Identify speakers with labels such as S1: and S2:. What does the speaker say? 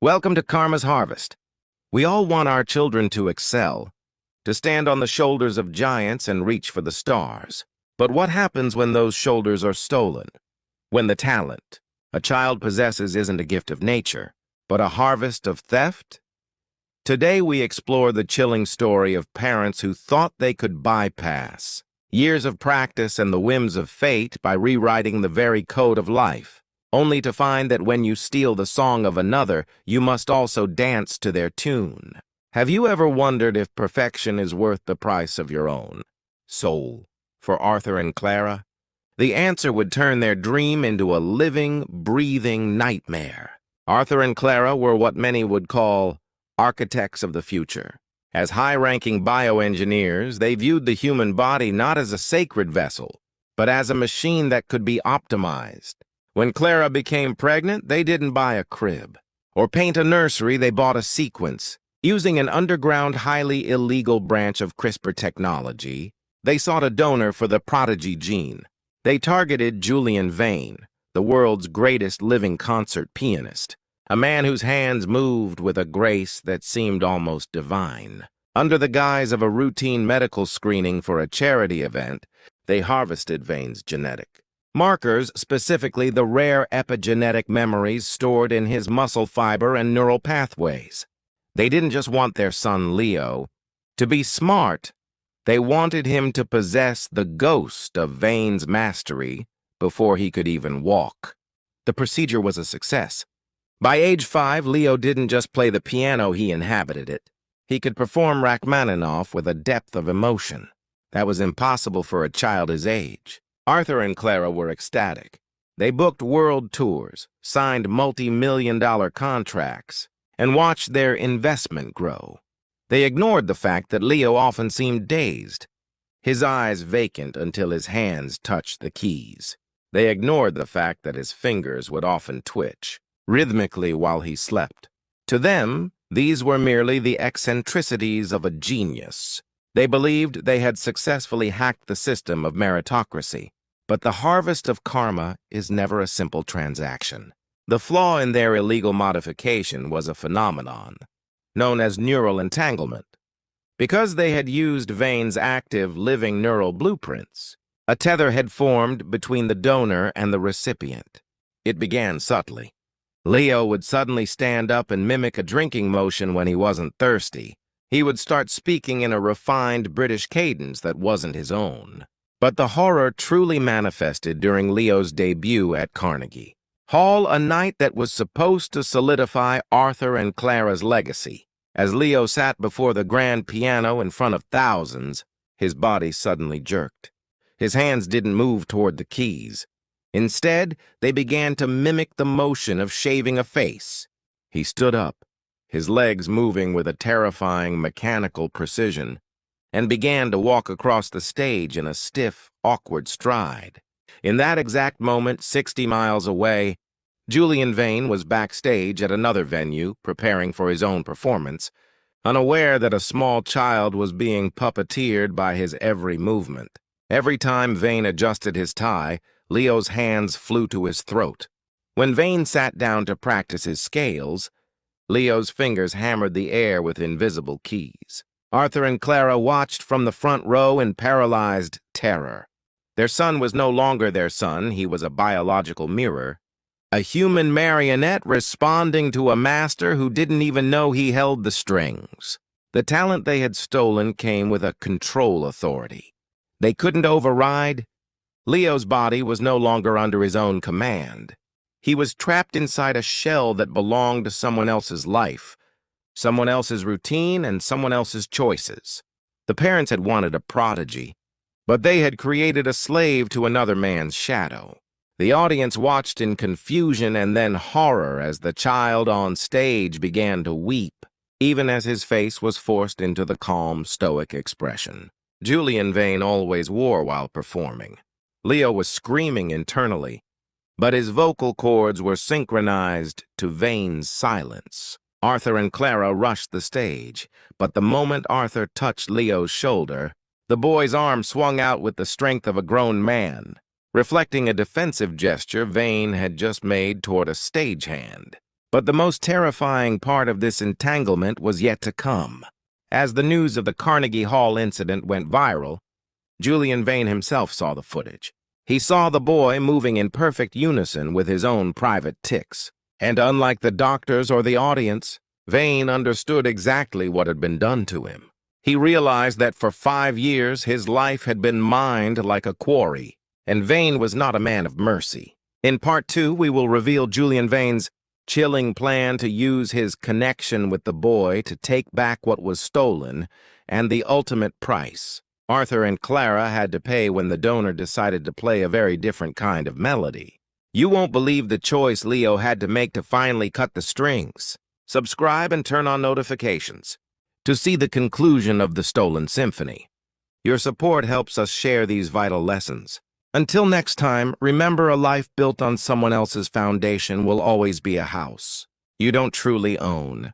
S1: Welcome to Karma's Harvest. We all want our children to excel, to stand on the shoulders of giants and reach for the stars. But what happens when those shoulders are stolen? When the talent a child possesses isn't a gift of nature, but a harvest of theft? Today we explore the chilling story of parents who thought they could bypass years of practice and the whims of fate by rewriting the very code of life, only to find that when you steal the song of another, you must also dance to their tune. Have you ever wondered if perfection is worth the price of your own soul? For Arthur and Clara, the answer would turn their dream into a living, breathing nightmare. Arthur and Clara were what many would call architects of the future. As high-ranking bioengineers, they viewed the human body not as a sacred vessel, but as a machine that could be optimized. When Clara became pregnant, they didn't buy a crib or paint a nursery, they bought a sequence. Using an underground, highly illegal branch of CRISPR technology, they sought a donor for the prodigy gene. They targeted Julian Vane, the world's greatest living concert pianist, a man whose hands moved with a grace that seemed almost divine. Under the guise of a routine medical screening for a charity event, they harvested Vane's genetic markers, specifically the rare epigenetic memories stored in his muscle fiber and neural pathways. They didn't just want their son Leo to be smart. They wanted him to possess the ghost of Vane's mastery before he could even walk. The procedure was a success. By age 5, Leo didn't just play the piano, he inhabited it. He could perform Rachmaninoff with a depth of emotion that was impossible for a child his age. Arthur and Clara were ecstatic. They booked world tours, signed multi-million-dollar contracts, and watched their investment grow. They ignored the fact that Leo often seemed dazed, his eyes vacant until his hands touched the keys. They ignored the fact that his fingers would often twitch rhythmically while he slept. To them, these were merely the eccentricities of a genius. They believed they had successfully hacked the system of meritocracy. But the harvest of karma is never a simple transaction. The flaw in their illegal modification was a phenomenon known as neural entanglement. Because they had used Vane's active, living neural blueprints, a tether had formed between the donor and the recipient. It began subtly. Leo would suddenly stand up and mimic a drinking motion when he wasn't thirsty. He would start speaking in a refined British cadence that wasn't his own. But the horror truly manifested during Leo's debut at Carnegie Hall, a night that was supposed to solidify Arthur and Clara's legacy. As Leo sat before the grand piano in front of thousands, his body suddenly jerked. His hands didn't move toward the keys. Instead, they began to mimic the motion of shaving a face. He stood up, his legs moving with a terrifying mechanical precision, and began to walk across the stage in a stiff, awkward stride. In that exact moment, 60 miles away, Julian Vane was backstage at another venue, preparing for his own performance, unaware that a small child was being puppeteered by his every movement. Every time Vane adjusted his tie, Leo's hands flew to his throat. When Vane sat down to practice his scales, Leo's fingers hammered the air with invisible keys. Arthur and Clara watched from the front row in paralyzed terror. Their son was no longer their son, he was a biological mirror, a human marionette responding to a master who didn't even know he held the strings. The talent they had stolen came with a control authority they couldn't override. Leo's body was no longer under his own command. He was trapped inside a shell that belonged to someone else's life, someone else's routine, and someone else's choices. The parents had wanted a prodigy, but they had created a slave to another man's shadow. The audience watched in confusion and then horror as the child on stage began to weep, even as his face was forced into the calm, stoic expression Julian Vane always wore while performing. Leo was screaming internally, but his vocal cords were synchronized to Vane's silence. Arthur and Clara rushed the stage, but the moment Arthur touched Leo's shoulder, the boy's arm swung out with the strength of a grown man, reflecting a defensive gesture Vane had just made toward a stagehand. But the most terrifying part of this entanglement was yet to come. As the news of the Carnegie Hall incident went viral, Julian Vane himself saw the footage. He saw the boy moving in perfect unison with his own private tics. And unlike the doctors or the audience, Vane understood exactly what had been done to him. He realized that for 5 years his life had been mined like a quarry, and Vane was not a man of mercy. In Part 2, we will reveal Julian Vane's chilling plan to use his connection with the boy to take back what was stolen, and the ultimate price Arthur and Clara had to pay when the donor decided to play a very different kind of melody. You won't believe the choice Leo had to make to finally cut the strings. Subscribe and turn on notifications to see the conclusion of the Stolen Symphony. Your support helps us share these vital lessons. Until next time, remember, a life built on someone else's foundation will always be a house you don't truly own.